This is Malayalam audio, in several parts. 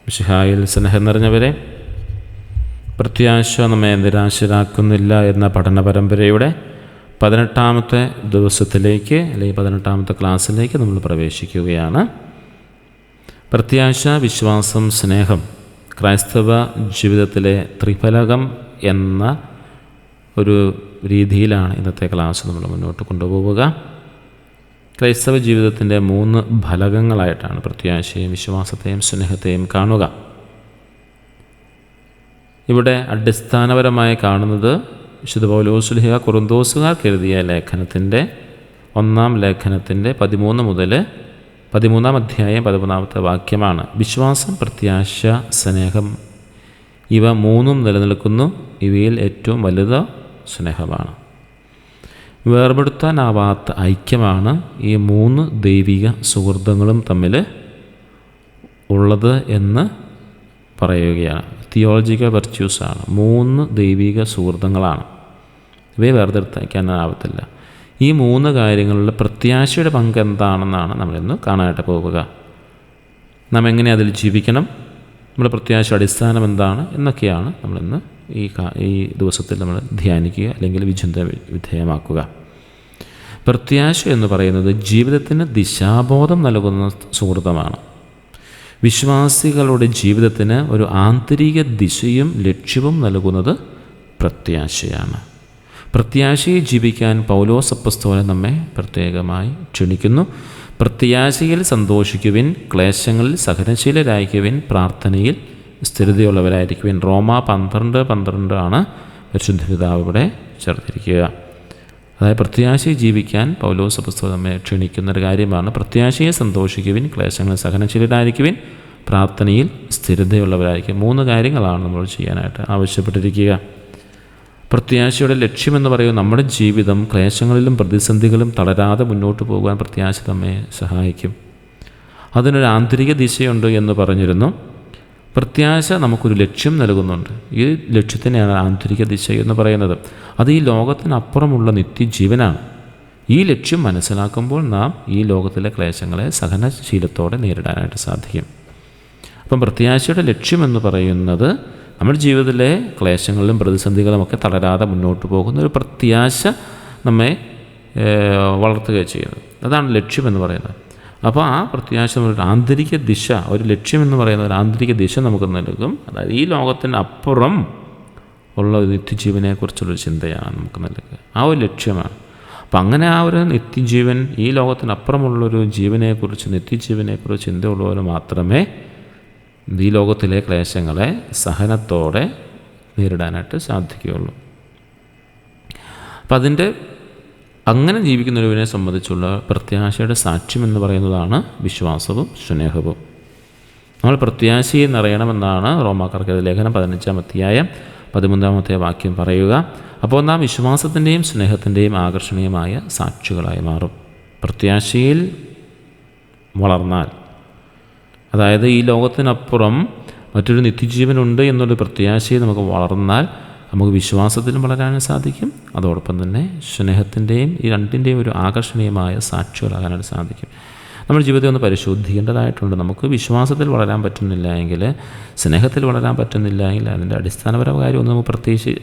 മിശിഹായിൽ സ്നേഹം നിറഞ്ഞവരെ, പ്രത്യാശ നമ്മെ നിരാശരാക്കുന്നില്ല എന്ന പഠന പരമ്പരയുടെ 18ാമത്തെ ദിവസത്തിലേക്ക് അല്ലെങ്കിൽ 18ാമത്തെ ക്ലാസ്സിലേക്ക് നമ്മൾ പ്രവേശിക്കുകയാണ്. പ്രത്യാശ, വിശ്വാസം, സ്നേഹം ക്രൈസ്തവ ജീവിതത്തിലെ ത്രിഫലകം എന്ന ഒരു രീതിയിലാണ് ഇന്നത്തെ ക്ലാസ് നമ്മൾ മുന്നോട്ട് കൊണ്ടുപോവുക. ക്രൈസ്തവ ജീവിതത്തിൻ്റെ 3 ഫലകങ്ങളായിട്ടാണ് പ്രത്യാശയും വിശ്വാസത്തെയും സ്നേഹത്തെയും കാണുക. ഇവിടെ അടിസ്ഥാനപരമായി കാണുന്നത് വിശുദ്ധ പൗലോസ് കൊറിന്തോസുകാർക്ക് എഴുതിയ ലേഖനത്തിൻ്റെ 1-ാം ലേഖനത്തിൻ്റെ 13 മുതൽ 13-ാം അധ്യായം 13-ാമത്തെ വാക്യമാണ്. വിശ്വാസം, പ്രത്യാശ, സ്നേഹം ഇവ 3 നിലനിൽക്കുന്നു. ഇവയിൽ ഏറ്റവും വലുത് സ്നേഹമാണ്. വേർപെടുത്താനാവാത്ത ഐക്യമാണ് ഈ 3 ദൈവിക സുഹൃത്തുക്കളും തമ്മിൽ ഉള്ളത് എന്ന് പറയുകയാണ്. തിയോളജിക്കൽ വെർച്യൂസാണ്. 3 ദൈവിക സുഹൃത്തുക്കളാണ്. ഇവയെ വേർതിരിക്കാനാവത്തില്ല. ഈ 3 കാര്യങ്ങളിലെ പ്രത്യാശയുടെ പങ്ക് എന്താണെന്നാണ് നമ്മളിന്ന് കാണാനായിട്ട് പോവുക. നാം എങ്ങനെ അതിൽ ജീവിക്കണം, നമ്മുടെ പ്രത്യാശയുടെ അടിസ്ഥാനം എന്താണ് എന്നൊക്കെയാണ് നമ്മളിന്ന് ഈ ദിവസത്തിൽ നമ്മൾ ധ്യാനിക്കുക അല്ലെങ്കിൽ വിചിന്ത വിധേയമാക്കുക. പ്രത്യാശ എന്ന് പറയുന്നത് ജീവിതത്തിന് ദിശാബോധം നൽകുന്ന സുഹൃത്തമാണ്. വിശ്വാസികളുടെ ജീവിതത്തിന് ഒരു ആന്തരിക ദിശയും ലക്ഷ്യവും നൽകുന്നത് പ്രത്യാശയാണ്. പ്രത്യാശയെ ജീവിക്കാൻ പൗലോസ് അപ്പോസ്തലൻ നമ്മെ പ്രത്യേകമായി ക്ഷണിക്കുന്നു. പ്രത്യാശയിൽ സന്തോഷിക്കുവിൻ, ക്ലേശങ്ങളിൽ സഹനശീലരായിരിക്കുവിൻ, പ്രാർത്ഥനയിൽ സ്ഥിരതയുള്ളവരായിരിക്കുവിൻ. റോമ 12:12 ആണ് പരിശുദ്ധ പിതാവ് ഇവിടെ ചേർത്തിരിക്കുക. അതായത് പ്രത്യാശയെ ജീവിക്കാൻ പൗലോസ് അപ്പോസ്തലൻ നമ്മെ ക്ഷണിക്കുന്നൊരു കാര്യമാണ്. പ്രത്യാശയെ സന്തോഷിക്കുവിൻ, ക്ലേശങ്ങളിൽ സഹനശീലരായിരിക്കുവിൻ, പ്രാർത്ഥനയിൽ സ്ഥിരതയുള്ളവരായിരിക്കും. 3 കാര്യങ്ങളാണ് നമ്മൾ ചെയ്യാനായിട്ട് ആവശ്യപ്പെട്ടിരിക്കുക. പ്രത്യാശയുടെ ലക്ഷ്യമെന്ന് പറയുന്നത് നമ്മുടെ ജീവിതം ക്ലേശങ്ങളിലും പ്രതിസന്ധികളും തളരാതെ മുന്നോട്ട് പോകുവാൻ പ്രത്യാശ നമ്മെ സഹായിക്കും. അതിനൊരു ആന്തരിക ദിശയുണ്ട് എന്ന് പറഞ്ഞിരുന്നു. പ്രത്യാശ നമുക്കൊരു ലക്ഷ്യം നൽകുന്നുണ്ട്. ഈ ലക്ഷ്യത്തിനെയാണ് ആന്തരിക ദിശ എന്ന് പറയുന്നത്. അത് ഈ ലോകത്തിനപ്പുറമുള്ള നിത്യജീവനാണ്. ഈ ലക്ഷ്യം മനസ്സിലാക്കുമ്പോൾ നാം ഈ ലോകത്തിലെ ക്ലേശങ്ങളെ സഹനശീലത്തോടെ നേരിടാനായിട്ട് സാധിക്കും. അപ്പം പ്രത്യാശയുടെ ലക്ഷ്യമെന്ന് പറയുന്നത് നമ്മുടെ ജീവിതത്തിലെ ക്ലേശങ്ങളിലും പ്രതിസന്ധികളുമൊക്കെ തളരാതെ മുന്നോട്ട് പോകുന്ന ഒരു പ്രത്യാശ നമ്മെ വളർത്തുകയാണ് ചെയ്യുന്നത്. അതാണ് ലക്ഷ്യമെന്ന് പറയുന്നത്. അപ്പോൾ ആ പ്രത്യാശ ഒരു ആന്തരിക ദിശ, ഒരു ലക്ഷ്യമെന്ന് പറയുന്ന ഒരു ആന്തരിക ദിശ നമുക്ക് നൽകും. അതായത് ഈ ലോകത്തിനപ്പുറം ഉള്ള ഒരു നിത്യജീവനെക്കുറിച്ചുള്ളൊരു ചിന്തയാണ് നമുക്ക് നൽകുക. ആ ഒരു ലക്ഷ്യമാണ്. അപ്പം അങ്ങനെ ആ ഒരു നിത്യജീവൻ, ഈ ലോകത്തിനപ്പുറമുള്ളൊരു ജീവനെക്കുറിച്ച്, നിത്യജീവനെക്കുറിച്ച് ചിന്തയുള്ളവർ മാത്രമേ ഈ ലോകത്തിലെ ക്ലേശങ്ങളെ സഹനത്തോടെ നേരിടാനായിട്ട് സാധിക്കുകയുള്ളൂ. അപ്പം അതിൻ്റെ അങ്ങനെ ജീവിക്കുന്നൊരുവിനെ സംബന്ധിച്ചുള്ള പ്രത്യാശയുടെ സാക്ഷ്യം എന്ന് പറയുന്നതാണ് വിശ്വാസവും സ്നേഹവും. നമ്മൾ പ്രത്യാശയെ നിറയണമെന്നാണ് റോമാക്കാർക്ക് ലേഖനം 15-ാം അധ്യായം 13-ാമത്തെ വാക്യം പറയുക. അപ്പോൾ നാം വിശ്വാസത്തിൻ്റെയും സ്നേഹത്തിൻ്റെയും ആകർഷണീയമായ സാക്ഷികളായി മാറും. പ്രത്യാശയിൽ വളർന്നാൽ, അതായത് ഈ ലോകത്തിനപ്പുറം മറ്റൊരു നിത്യജീവനുണ്ട് എന്നൊരു പ്രത്യാശയെ നമുക്ക് വളർന്നാൽ നമുക്ക് വിശ്വാസത്തിലും വളരാനും സാധിക്കും. അതോടൊപ്പം തന്നെ സ്നേഹത്തിൻ്റെയും ഈ രണ്ടിൻ്റെയും ഒരു ആകർഷണീയമായ സാക്ഷികളാകാനായിട്ട് സാധിക്കും. നമ്മുടെ ജീവിതത്തെ ഒന്ന് പരിശോധിക്കേണ്ടതായിട്ടുണ്ട്. നമുക്ക് വിശ്വാസത്തിൽ വളരാൻ പറ്റുന്നില്ല എങ്കിൽ, സ്നേഹത്തിൽ വളരാൻ പറ്റുന്നില്ല എങ്കിൽ അതിൻ്റെ അടിസ്ഥാനപരമായ കാര്യം ഒന്ന് നമുക്ക്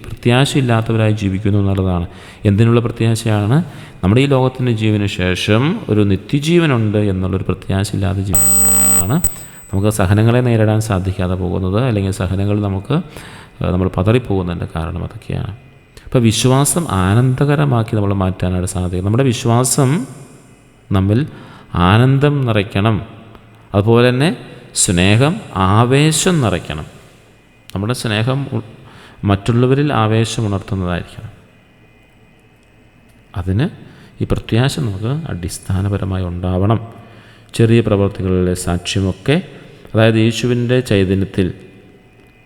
പ്രത്യാശയില്ലാത്തവരായി ജീവിക്കുന്നു എന്നുള്ളതാണ്. എന്തിനുള്ള പ്രത്യാശയാണ്? നമ്മുടെ ഈ ലോകത്തിൻ്റെ ജീവന് ശേഷം ഒരു നിത്യജീവനുണ്ട് എന്നുള്ളൊരു പ്രത്യാശയില്ലാത്ത ജീവനാണ് നമുക്ക് സഹനങ്ങളെ നേരിടാൻ സാധിക്കാതെ പോകുന്നത്, അല്ലെങ്കിൽ സഹനങ്ങൾ നമ്മൾ പതറിപ്പോകുന്നതിൻ്റെ കാരണം അതൊക്കെയാണ്. അപ്പോൾ വിശ്വാസം ആനന്ദകരമാക്കി നമ്മൾ മാറ്റാനായിട്ട് സാധിക്കും. നമ്മുടെ വിശ്വാസം നമ്മിൽ ആനന്ദം നിറയ്ക്കണം. അതുപോലെ തന്നെ സ്നേഹം ആവേശം നിറയ്ക്കണം. നമ്മുടെ സ്നേഹം മറ്റുള്ളവരിൽ ആവേശം ഉണർത്തുന്നതായിരിക്കണം. അതിന് ഈ പ്രത്യാശ നമുക്ക് അടിസ്ഥാനപരമായി ഉണ്ടാവണം. ചെറിയ പ്രവർത്തികളിലെ സാക്ഷ്യമൊക്കെ, അതായത് യേശുവിൻ്റെ ചൈതന്യത്തിൽ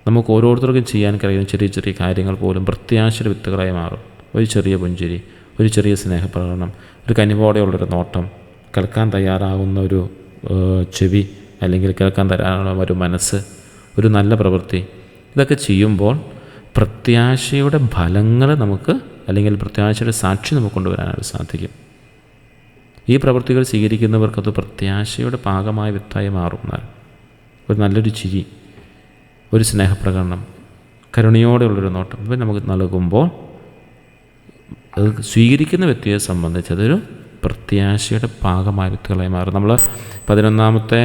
നമുക്ക് ഓരോരുത്തർക്കും ചെയ്യാൻ കഴിയുന്ന ചെറിയ ചെറിയ കാര്യങ്ങൾ പോലും പ്രത്യാശയുടെ വിത്തുകളായി മാറും. ഒരു ചെറിയ പുഞ്ചിരി, ഒരു ചെറിയ സ്നേഹപ്രകടനം, ഒരു കനിവോടെയുള്ളൊരു നോട്ടം, കേൾക്കാൻ തയ്യാറാകുന്ന ഒരു ചെവി, അല്ലെങ്കിൽ കേൾക്കാൻ തയ്യാറാകുന്ന ഒരു മനസ്സ്, ഒരു നല്ല പ്രവൃത്തി, ഇതൊക്കെ ചെയ്യുമ്പോൾ പ്രത്യാശയുടെ ഫലങ്ങൾ നമുക്ക്, അല്ലെങ്കിൽ പ്രത്യാശയുടെ സാക്ഷി നമുക്ക് കൊണ്ടുവരാനായിട്ട് സാധിക്കും. ഈ പ്രവൃത്തികൾ സ്വീകരിക്കുന്നവർക്കത് പ്രത്യാശയുടെ പാകമായ വിത്തായി മാറും. ഒരു നല്ലൊരു ചിരി, ഒരു സ്നേഹപ്രകടനം, കരുണയോടെയുള്ളൊരു നോട്ടം ഇവ നമുക്ക് നൽകുമ്പോൾ അത് സ്വീകരിക്കുന്ന വ്യക്തിയെ സംബന്ധിച്ച് അതൊരു പ്രത്യാശയുടെ ഭാഗമായ വ്യക്തികളായി മാറും. നമ്മൾ 11ാമത്തെ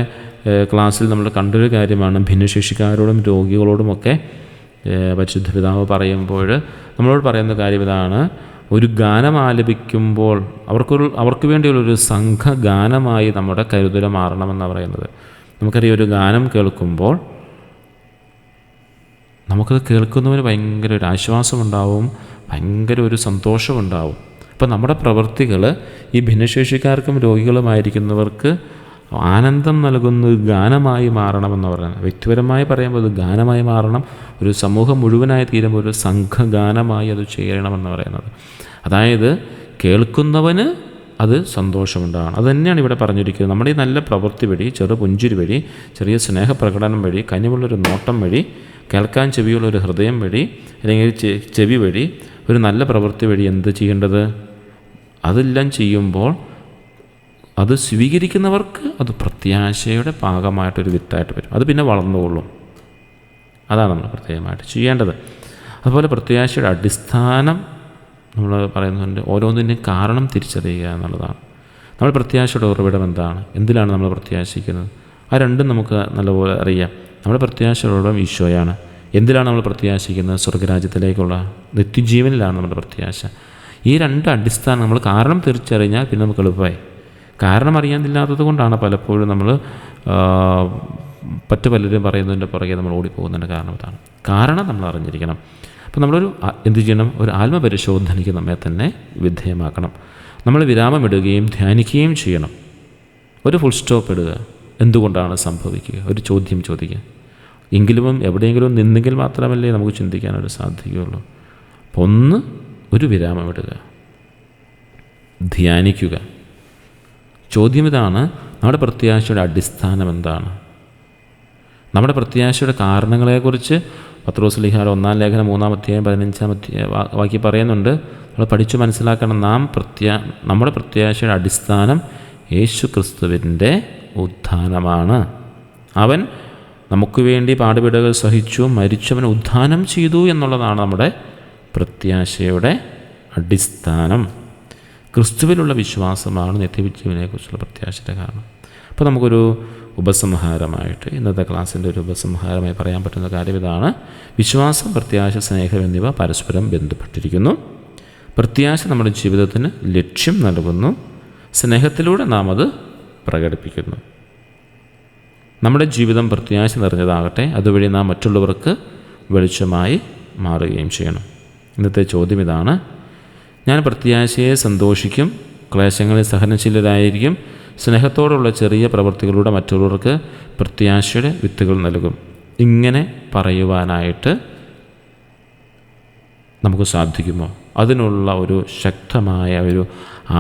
ക്ലാസ്സിൽ നമ്മൾ കണ്ടൊരു കാര്യമാണ് ഭിന്നശേഷിക്കാരോടും രോഗികളോടുമൊക്കെ പരിശുദ്ധ പിതാവ് പറയുമ്പോൾ നമ്മളോട് പറയുന്ന കാര്യം ഇതാണ്: ഒരു ഗാനം ആലപിക്കുമ്പോൾ അവർക്ക് വേണ്ടിയുള്ളൊരു സംഘഗാനമായി നമ്മുടെ കരുതൽ മാറണമെന്നാണ് പറയുന്നത്. നമുക്കറിയാം, ഒരു ഗാനം കേൾക്കുമ്പോൾ നമുക്കത് കേൾക്കുന്നവന് ഭയങ്കര ഒരു ആശ്വാസമുണ്ടാവും, ഭയങ്കര ഒരു സന്തോഷമുണ്ടാവും. അപ്പം നമ്മുടെ പ്രവൃത്തികൾ ഈ ഭിന്നശേഷിക്കാർക്കും രോഗികളുമായിരിക്കുന്നവർക്ക് ആനന്ദം നൽകുന്ന ഗാനമായി മാറണമെന്ന് പറയുന്നത്. വ്യക്തിപരമായി പറയുമ്പോൾ അത് ഗാനമായി മാറണം, ഒരു സമൂഹം മുഴുവനായി തീരുമ്പോൾ ഒരു സംഘഗാനമായി അത് ചെയ്യണമെന്ന് പറയുന്നത്. അതായത് കേൾക്കുന്നവന് അത് സന്തോഷമുണ്ടാകണം. അത് തന്നെയാണ് ഇവിടെ പറഞ്ഞിരിക്കുന്നത്. നമ്മുടെ ഈ നല്ല പ്രവൃത്തി വഴി, ചെറു പുഞ്ചിരി വഴി, ചെറിയ സ്നേഹപ്രകടനം വഴി, കനിവുള്ളൊരു നോട്ടം വഴി, കേൾക്കാൻ ചെവിയുള്ളൊരു ഹൃദയം വഴി, അല്ലെങ്കിൽ ചെവി വഴി, ഒരു നല്ല പ്രവൃത്തി വഴി എന്ത് ചെയ്യേണ്ടത്? അതെല്ലാം ചെയ്യുമ്പോൾ അത് സ്വീകരിക്കുന്നവർക്ക് അത് പ്രത്യാശയുടെ ഭാഗമായിട്ടൊരു വിത്തായിട്ട് വരും. അത് പിന്നെ വളർന്നുകൊള്ളും. അതാണ് നമ്മൾ പ്രത്യേകമായിട്ട് ചെയ്യേണ്ടത്. അതുപോലെ പ്രത്യാശയുടെ അടിസ്ഥാനം നമ്മൾ പറയുന്നുണ്ട്, ഓരോന്നിൻ്റെയും കാരണം തിരിച്ചറിയുക എന്നുള്ളതാണ്. നമ്മൾ പ്രത്യാശയുടെ ഉറവിടം എന്താണ്, എന്തിലാണ് നമ്മൾ പ്രത്യാശിക്കുന്നത്? ആ രണ്ടും നമുക്ക് നല്ലപോലെ അറിയാം. നമ്മുടെ പ്രത്യാശയുടെ ഉറവിടം ഈശോയാണ്. എന്തിലാണ് നമ്മൾ പ്രത്യാശിക്കുന്നത്? സ്വർഗ്ഗരാജ്യത്തിലേക്കുള്ള നിത്യജീവനിലാണ് നമ്മുടെ പ്രത്യാശ. ഈ രണ്ട് അടിസ്ഥാനം നമ്മൾ കാരണം തിരിച്ചറിഞ്ഞാൽ പിന്നെ നമുക്ക് എളുപ്പമായി. കാരണം അറിയാനില്ലാത്തത് കൊണ്ടാണ് പലപ്പോഴും നമ്മൾ പലരും പറയുന്നതിൻ്റെ പുറകെ നമ്മൾ ഓടിപ്പോകുന്നതിൻ്റെ കാരണം ഇതാണ്. കാരണം നമ്മൾ അറിഞ്ഞിരിക്കണം. അപ്പോൾ നമ്മളൊരു എന്ത് ചെയ്യണം? ഒരു ആത്മപരിശോധനയ്ക്ക് നമ്മെ തന്നെ വിധേയമാക്കണം. നമ്മൾ വിരാമമിടുകയും ധ്യാനിക്കുകയും ചെയ്യണം. ഒരു ഫുൾ സ്റ്റോപ്പ് ഇടുക. എന്തുകൊണ്ടാണ് സംഭവിക്കുക? ഒരു ചോദ്യം ചോദിക്കുക. എങ്കിലും എവിടെയെങ്കിലും നിന്നെങ്കിൽ മാത്രമല്ലേ നമുക്ക് ചിന്തിക്കാനൊരു സാധിക്കുകയുള്ളൂ. അപ്പോൾ ഒന്ന്, ഒരു വിരാമമിടുക, ധ്യാനിക്കുക. ചോദ്യം ഇതാണ്: നമ്മുടെ പ്രത്യാശയുടെ അടിസ്ഥാനം എന്താണ്? നമ്മുടെ പ്രത്യാശയുടെ കാരണങ്ങളെക്കുറിച്ച് പത്രോസ് ശ്ലീഹായുടെ 1-ാം ലേഖനം 3-ാം അധ്യായം 15-ാം വാക്യം പറയുന്നുണ്ട്. നമ്മൾ പഠിച്ചു മനസ്സിലാക്കണം. നമ്മുടെ പ്രത്യാശയുടെ അടിസ്ഥാനം യേശു ക്രിസ്തുവിൻ്റെ ഉത്ഥാനമാണ്. അവൻ നമുക്ക് വേണ്ടി പാടുപീടുകൾ സഹിച്ചു, മരിച്ചവൻ ഉത്ഥാനം ചെയ്തു എന്നുള്ളതാണ് നമ്മുടെ പ്രത്യാശയുടെ അടിസ്ഥാനം. ക്രിസ്തുവിലുള്ള വിശ്വാസമാണ് നിത്യജീവനെക്കുറിച്ചുള്ള പ്രത്യാശയുടെ കാരണം. അപ്പോൾ നമുക്കൊരു ഉപസംഹാരമായിട്ട്, ഇന്നത്തെ ക്ലാസ്സിൻ്റെ ഒരു ഉപസംഹാരമായി പറയാൻ പറ്റുന്ന കാര്യം ഇതാണ്: വിശ്വാസം, പ്രത്യാശ, സ്നേഹം എന്നിവ പരസ്പരം ബന്ധപ്പെട്ടിരിക്കുന്നു. പ്രത്യാശ നമ്മുടെ ജീവിതത്തിന് ലക്ഷ്യം നൽകുന്നു. സ്നേഹത്തിലൂടെ നാം അത് പ്രകടിപ്പിക്കുന്നു. നമ്മുടെ ജീവിതം പ്രത്യാശ നിറഞ്ഞതാകട്ടെ. അതുവഴി നാം മറ്റുള്ളവർക്ക് വെളിച്ചമായി മാറുകയും ചെയ്യണം. ഇന്നത്തെ ചോദ്യം ഇതാണ്: ഞാൻ പ്രത്യാശയെ സന്തോഷിക്കും, ക്ലേശങ്ങളിൽ സഹനശീലരായിരിക്കും, സ്നേഹത്തോടുള്ള ചെറിയ പ്രവൃത്തികളിലൂടെ മറ്റുള്ളവർക്ക് പ്രത്യാശയുടെ വിത്തുകൾ നൽകും. ഇങ്ങനെ പറയുവാനായിട്ട് നമുക്ക് സാധിക്കുമോ? അതിനുള്ള ഒരു ശക്തമായ ഒരു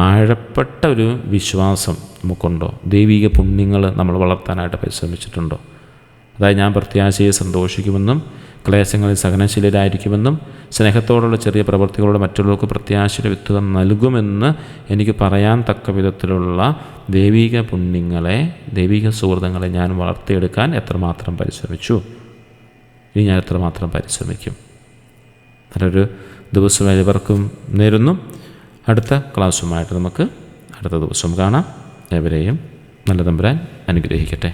ആഴപ്പെട്ട ഒരു വിശ്വാസം നമുക്കുണ്ടോ? ദൈവിക പുണ്യങ്ങൾ നമ്മൾ വളർത്താനായിട്ട് പരിശ്രമിച്ചിട്ടുണ്ടോ? അതായത് ഞാൻ പ്രത്യാശയെ സന്തോഷിക്കുമെന്നും, ക്ലേശങ്ങളിൽ സഹനശീലരായിരിക്കുമെന്നും, സ്നേഹത്തോടുള്ള ചെറിയ പ്രവൃത്തികളോട് മറ്റുള്ളവർക്ക് പ്രത്യാശയുടെ വിത്തുകൾ നൽകുമെന്ന് എനിക്ക് പറയാൻ തക്ക വിധത്തിലുള്ള ദൈവിക പുണ്യങ്ങളെ, ദൈവിക സുഹൃത്തുക്കളെ ഞാൻ വളർത്തിയെടുക്കാൻ എത്രമാത്രം പരിശ്രമിച്ചു, ഇനി ഞാൻ എത്രമാത്രം പരിശ്രമിക്കും. നല്ലൊരു ദിവസം ഏവർക്കും നേരുന്നു. അടുത്ത ക്ലാസ്സുമായിട്ട് നമുക്ക് അടുത്ത ദിവസം കാണാം. ഏവരെയും നല്ല തമ്പുരാൻ അനുഗ്രഹിക്കട്ടെ.